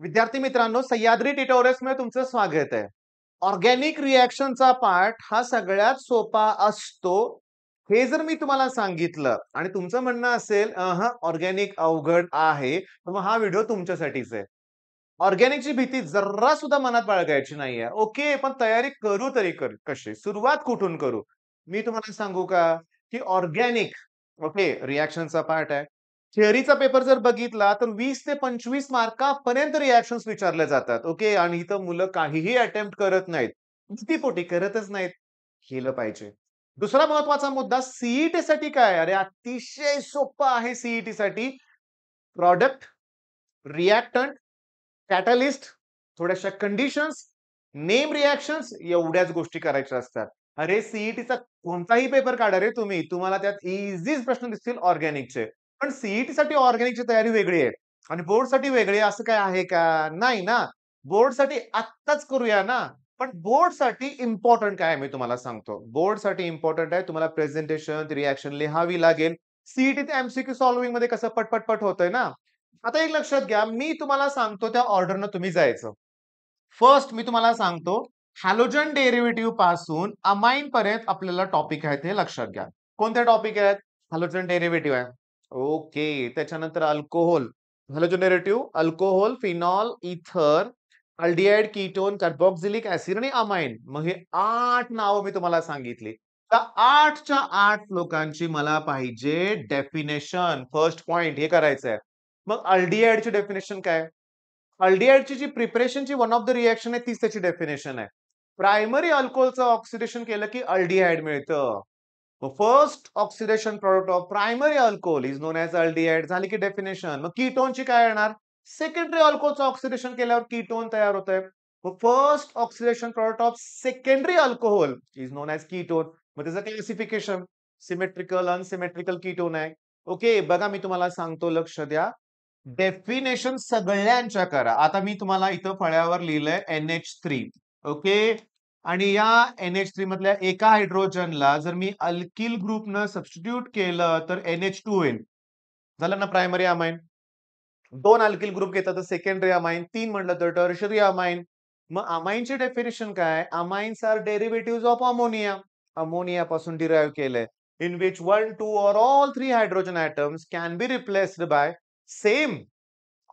विद्यार्थी मित्रांनो, सह्याद्री ट्युटोरियल्समध्ये तुमचं स्वागत आहे. ऑर्गॅनिक रिएक्शनचा पार्ट हा सगळ्यात सोपा असतो. हे जर मी तुम्हाला सांगितलं आणि तुमचं म्हणणं असेल, ऑर्गॅनिक अवघड आहे, तर मग हा व्हिडिओ तुमच्यासाठीच आहे. ऑर्गॅनिकची भीती जरा सुद्धा मनात बाळगायची नाहीये. ओके, पण तयारी करू तरी कशी? सुरुवात कुठून करू? मी तुम्हाला सांगू का, की ऑर्गॅनिक ओके, रिएक्शनचा पार्ट आहे. थिअरीचा पेपर जर बघितला तर 20 ते 25 मार्कापर्यंत रिएक्शन्स विचारले जातात. ओके, आणि इथं मुलं काहीही अटेम्प्ट करत नाहीत. भीतीपोटी करतच नाहीत. केलं पाहिजे. दुसरा महत्वाचा मुद्दा सीईटी साठी काय? अरे अतिशय सोपं आहे सीईटी साठी. प्रॉडक्ट, रिएक्टंट, कॅटलिस्ट, थोड्याशा कंडिशन्स, नेम रिएक्शन्स एवढ्याच गोष्टी करायच्या असतात. अरे सीईटीचा कोणताही पेपर काढा रे तुम्ही, तुम्हाला त्यात इझीच प्रश्न दिसतील ऑर्गॅनिकचे. पण सीईटी साठी ऑर्गॅनिकची तयारी वेगळी आहे आणि बोर्डसाठी वेगळी आहे असं काय आहे का? नाही ना. बोर्डसाठी आत्ताच करूया ना. पण बोर्डसाठी इम्पोर्टंट काय आहे मी तुम्हाला सांगतो. बोर्डसाठी इम्पोर्टंट आहे तुम्हाला प्रेझेंटेशन, रिएक्शन लिहावी लागेल. सीईटी ते एमसीक्यू सॉल्व्हिंग मध्ये कसं पट होतंय ना. आता एक लक्षात घ्या, मी तुम्हाला सांगतो त्या ऑर्डरनं तुम्ही जायचं. फर्स्ट मी तुम्हाला सांगतो, हॅलोजन डेरिव्हेटिव्ह पासून अमाइन पर्यंत आपल्याला टॉपिक आहेत हे लक्षात घ्या. कोणते टॉपिक आहेत? हॅलोजन डेरिव्हेटिव्ह आहे. ओके. त्याच्यानंतर alcohol. Halogen derivative alcohol, phenol, इथर, अल्डिहाइड, कीटोन, कार्बोक्सिलिक ऍसिड आणि अमाइन. मग हे 8 नावं मी तुम्हाला सांगितली. त्या 8च्या 8 लोकांची मला पाहिजे डेफिनेशन. फर्स्ट पॉइंट हे करायचं आहे. मग अल्डिहाइडची डेफिनेशन काय? अल्डिहाइडची जी प्रिपरेशनची वन ऑफ द रिएक्शन आहे तीच त्याची डेफिनेशन आहे. प्रायमरी अल्कोहोलचं ऑक्सिडेशन केलं की अल्डिहाइड मिळतं. First oxidation product of primary alcohol is non as aldehyde. झाली की डेफिनेशन. मग कीटोनची काय येणार? सेकंडरी अल्कोहोलचं ऑक्सिडेशन केल्यावर कीटोन तयार होतंय. First oxidation product of secondary alcohol is non as ketone. मग त्याचं क्लासिफिकेशन सिमेट्रिकल, अनसिमेट्रिकल कीटोन आहे. ओके, बघा मी तुम्हाला सांगतो, लक्ष द्या. डेफिनेशन सगळ्यांच्या करा. आता मी तुम्हाला इथं फळ्यावर लिहिलंय NH3. ओके, आणि या NH3 मधल्या एका हायड्रोजनला जर मी अल्किल ग्रुपनं सबस्टिट्यूट केलं तर NH2 होईल. झालं ना प्रायमरी अमाइन. 2 अल्किल ग्रुप घेतला तर सेकंडरी अमाइन, 3 म्हटलं तर टर्शरी अमाइन. मग अमाइनची डेफिनेशन काय? Amines are derivatives of ammonia. Ammonia पासून डिराईव्ह केलंय. In which 1, 2 or all 3 hydrogen atoms can be replaced by same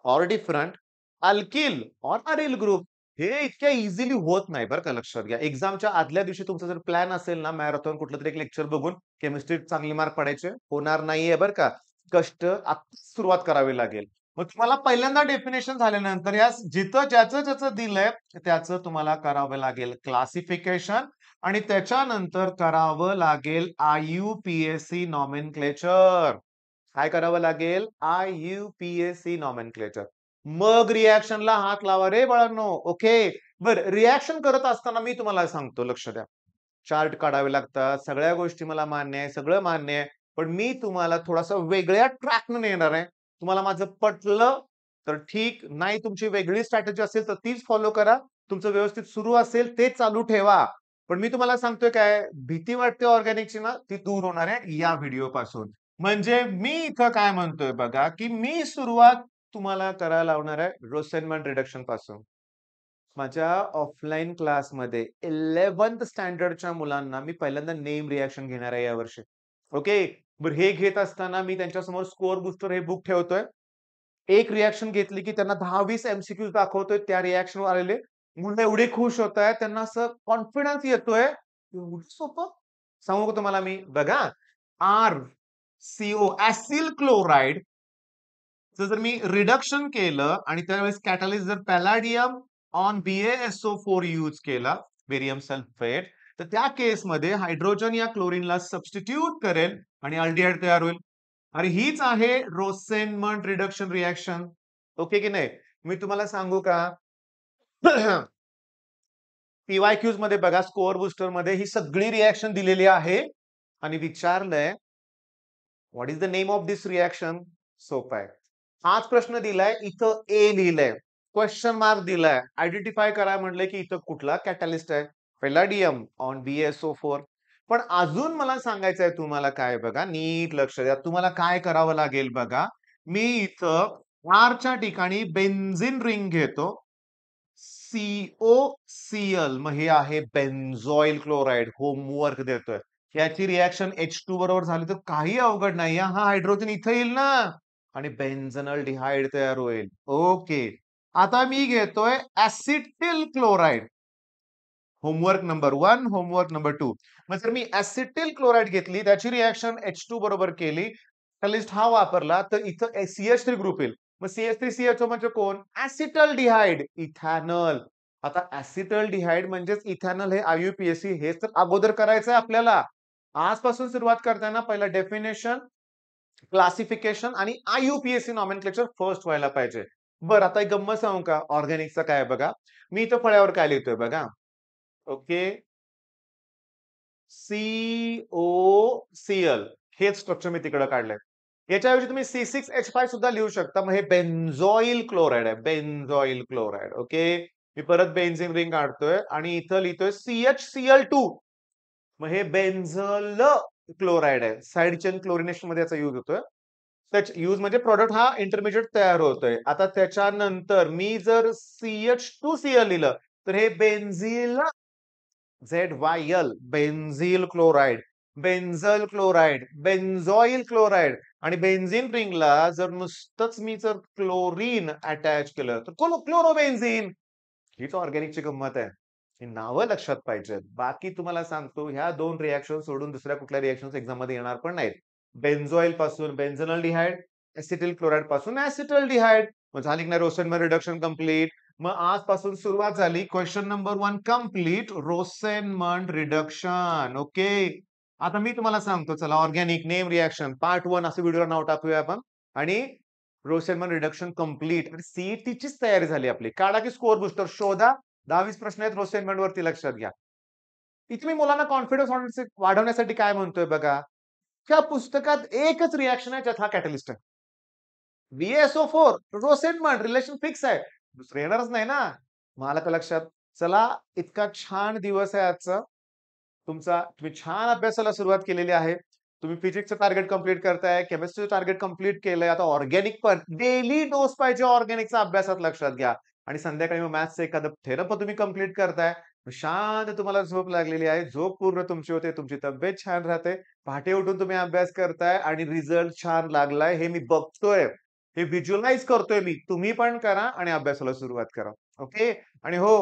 or different alkyl or aryl group. हे इतक्या इझिली होत नाही बरं का, लक्षात घ्या. एक्झामच्या आदल्या दिवशी तुमचा जर प्लॅन असेल ना मॅरेथॉन कुठलं तरी एक लेक्चर बघून केमिस्ट्रीत चांगले मार्क पडायचे, होणार नाहीये बरं का. कष्ट आत्ताच सुरुवात करावी लागेल. मग तुम्हाला पहिल्यांदा डेफिनेशन झाल्यानंतर या जिथं ज्याचं दिलंय त्याचं तुम्हाला करावं लागेल क्लासिफिकेशन आणि त्याच्यानंतर करावं लागेल IUPAC नॉमेनक्लेचर. काय करावं लागेल? IUPAC nomenclature. मग रिएक्शनला हात लावा रे बाळांनो. ओके. बरं, रिएक्शन करत असताना मी तुम्हाला सांगतो, लक्ष द्या. चार्ट काढावे लागतात. सगळ्या गोष्टी मला मान्य आहे, सगळं मान्य आहे. पण मी तुम्हाला थोडासा वेगळ्या ट्रॅकनं नेणार आहे. तुम्हाला माझं पटलं तर ठीक, नाही तुमची वेगळी स्ट्रॅटेजी असेल तर तीच फॉलो करा. तुमचं व्यवस्थित सुरू असेल ते चालू ठेवा. पण मी तुम्हाला सांगतोय काय, भीती वाटते ऑर्गॅनिकची ना, ती दूर होणार आहे या व्हिडिओपासून. म्हणजे मी इथं काय म्हणतोय बघा, की मी सुरुवात तुम्हाला करायला लावणार आहे रोसेनमॅन रिडक्शन पासून. माझ्या ऑफलाईन क्लासमध्ये 11th स्टँडर्डच्या मुलांना मी पहिल्यांदा नेम रिएक्शन घेणार आहे यावर्षी. ओके. बरं, हे घेत असताना मी त्यांच्यासमोर स्कोअर बुस्टर हे बुक ठेवतोय. एक रिएक्शन घेतली की त्यांना 10-20 एमसीक्यूज दाखवतोय. त्या रिएक्शनवर आलेले मुलं एवढे खुश होतायत. त्यांना असं कॉन्फिडन्स येतोय. एवढं सोपं? सांगू का तुम्हाला मी? बघा, RCO ॲसिल क्लोराईड जर मी रिडक्शन केलं आणि त्यावेळेस कॅटलिस्ट जर पॅलाडियम ऑन BaSO4 यूज केला, बेरियम सल्फेट, तर त्या केसमध्ये हायड्रोजन या क्लोरीनला सबस्टिट्यूट करेल आणि अल्डिहाइड तयार होईल. आणि हीच आहे रोसेनमंड रिडक्शन रिएक्शन. ओके की नाही? मी तुम्हाला सांगू का? PYQs मध्ये बघा, स्कोअर बुस्टर मध्ये ही सगळी रिएक्शन दिलेली आहे आणि विचारलंय what is the name of this reaction. सोपं आहे. हाच प्रश्न दिलाय, इथं ए लिहिलंय, क्वेश्चन मार्क दिलाय, आयडेंटिफाय करा म्हटलंय की इथं कुठला कॅटलिस्ट आहे? पॅलाडियम ऑन BaSO4. पण अजून मला सांगायचं आहे तुम्हाला काय, बघा नीट लक्ष द्या. तुम्हाला काय करावं लागेल बघा. मी इथं आरच्या ठिकाणी बेन्झीन रिंग घेतो. COCl मग हे आहे बेन्झॉइल क्लोराईड. होमवर्क देतोय. याची रिएक्शन H2 बरोबर झाली तर काही अवघड नाही. हा हायड्रोजन इथं येईल ना आणि बेन्झेनॉल्डिहाइड तयार होईल. ओके. आता मी घेतोय acetyl chloride. Homework number 1, homework number 2. मग जर मी ऍसिटिल क्लोराईड घेतली, त्याची रिएक्शन H2 बरोबर केली, कॅटलिस्ट हा वापरला, तर इथं CH3 ग्रुप येईल. मग CH3CHO म्हणजे कोण? ऍसिटल्डिहाइड, इथॅनॉल. आता ऍसिटल्डिहाइड म्हणजेच इथॅनॉल हे IUPAC हेच तर अगोदर करायचंय आपल्याला. आजपासून सुरुवात करताना पहिला डेफिनेशन, क्लासिफिकेशन आणि IUPAC नॉमेनक्लेचर फर्स्ट व्हायला पाहिजे. बरं, आता एक गंमत सांगू का? ऑर्गॅनिकचं काय बघा. मी इथं फळ्यावर काय लिहितोय बघा. ओके. COCl हेच स्ट्रक्चर मी तिकडे काढलंय. याच्याऐवजी तुम्ही C6H5 सुद्धा लिहू शकता. मग हे बेन्झॉइल क्लोराईड आहे. Benzoyl chloride. ओके. मी परत बेन्झीन रिंग काढतोय आणि इथं लिहितोय CHCl2. मग हे बेन्झल क्लोराईड आहे. साइड चेन क्लोरिनेशन मध्ये याचा युज होतोय. त्याच यूज म्हणजे प्रॉडक्ट हा इंटरमिजिएट तयार होतोय. आता त्याच्यानंतर मी जर CH2Cl लिहिलं तर हे benzyl ZYL benzyl chloride, benzal chloride, benzoyl chloride आणि बेन्झीन रिंगला जर नुसतंच मी जर क्लोरीन अटॅच केलं तर क्लोरोबेन्झीन. हीच ऑर्गॅनिकची गंमत आहे. ही नावं लक्षात पाहिजेत. बाकी तुम्हाला सांगतो ह्या 2 रिएक्शन सोडून दुसऱ्या कुठल्या रिएक्शन्स एक्झाममध्ये येणार पण नाहीत. बेन्झॉइल पासून बेन्झेनॉल्डिहाइड, एसिटिल क्लोराईड पासून ऍसिटल्डिहाइड. मग झाली की नाही रोसेनमर रिडक्शन कंप्लीट. मग आजपासून सुरुवात झाली. Question number 1 complete. Rosenmund reduction. Okay. आता मी तुम्हाला सांगतो चला ऑर्गॅनिक नेम रिएक्शन पार्ट 1 असं व्हिडिओला नाव टाकूया आपण आणि रोसेनमन रिडक्शन कंप्लीट आणि सीईटीचीच तयारी झाली आपली. काढा की स्कोर बुस्टर शोधा. 10-20 प्रश्न आहेत रोसेनमंड वरती लक्षात घ्या. इथे मी मुलांना कॉन्फिडन्स वाढवण्यासाठी काय म्हणतोय बघा. त्या पुस्तकात एकच रिएक्शन आहे ज्यात हा कॅटलिस्ट आहे. VSO4 रोसेनमंड रिलेशन फिक्स आहे. दुसरं येणारच नाही ना. मग आलं का लक्षात? चला इतका छान दिवस आहे आजचा. तुम्ही छान अभ्यासाला सुरुवात केलेली आहे. तुम्ही फिजिक्सचं टार्गेट कंप्लीट करताय, केमिस्ट्रीचं टार्गेट कंप्लीट केलंय. आता ऑर्गॅनिक पण डेली डोस पाहिजे ऑर्गॅनिकचा अभ्यासात लक्षात घ्या. आणि संध्याकाळी मग मॅथ्सचं एखादं थेरम तुम्ही कंप्लीट करताय. शांत तुम्हाला झोप लागलेली आहे. झोप पूर्ण तुमची होते, तुमची तब्येत छान राहते. पहाटे उठून तुम्ही अभ्यास करताय आणि रिझल्ट छान लागलाय हे मी बघतोय. हे व्हिज्युअलाइज करतोय मी. तुम्ही पण करा आणि अभ्यासाला सुरुवात करा. ओके. आणि हो,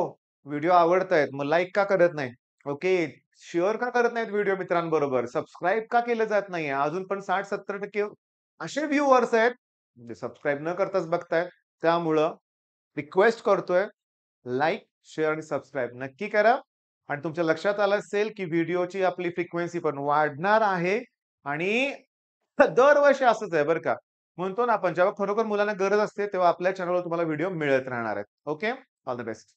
व्हिडिओ आवडतायत मग लाईक का करत नाही? ओके. शेअर का करत नाहीत व्हिडिओ मित्रांबरोबर? सबस्क्राईब का केलं जात नाहीये? अजून पण 60-70% असे व्ह्यूअर्स आहेत, जे सबस्क्राईब न करताच बघतायत. त्यामुळं रिक्वेस्ट करतोय, लाइक, शेअर आणि सबस्क्राईब नक्की करा. आणि तुमच्या लक्षात आलं असेल, की व्हिडिओची आपली फ्रिक्वेन्सी पण वाढणार आहे आणि दरवर्षी असंच आहे बरं का. म्हणतो ना आपण जेव्हा खरोखर मुलांना गरज असते, तेव्हा आपल्या चॅनलवर तुम्हाला व्हिडिओ मिळत राहणार आहेत. ओके. All the best.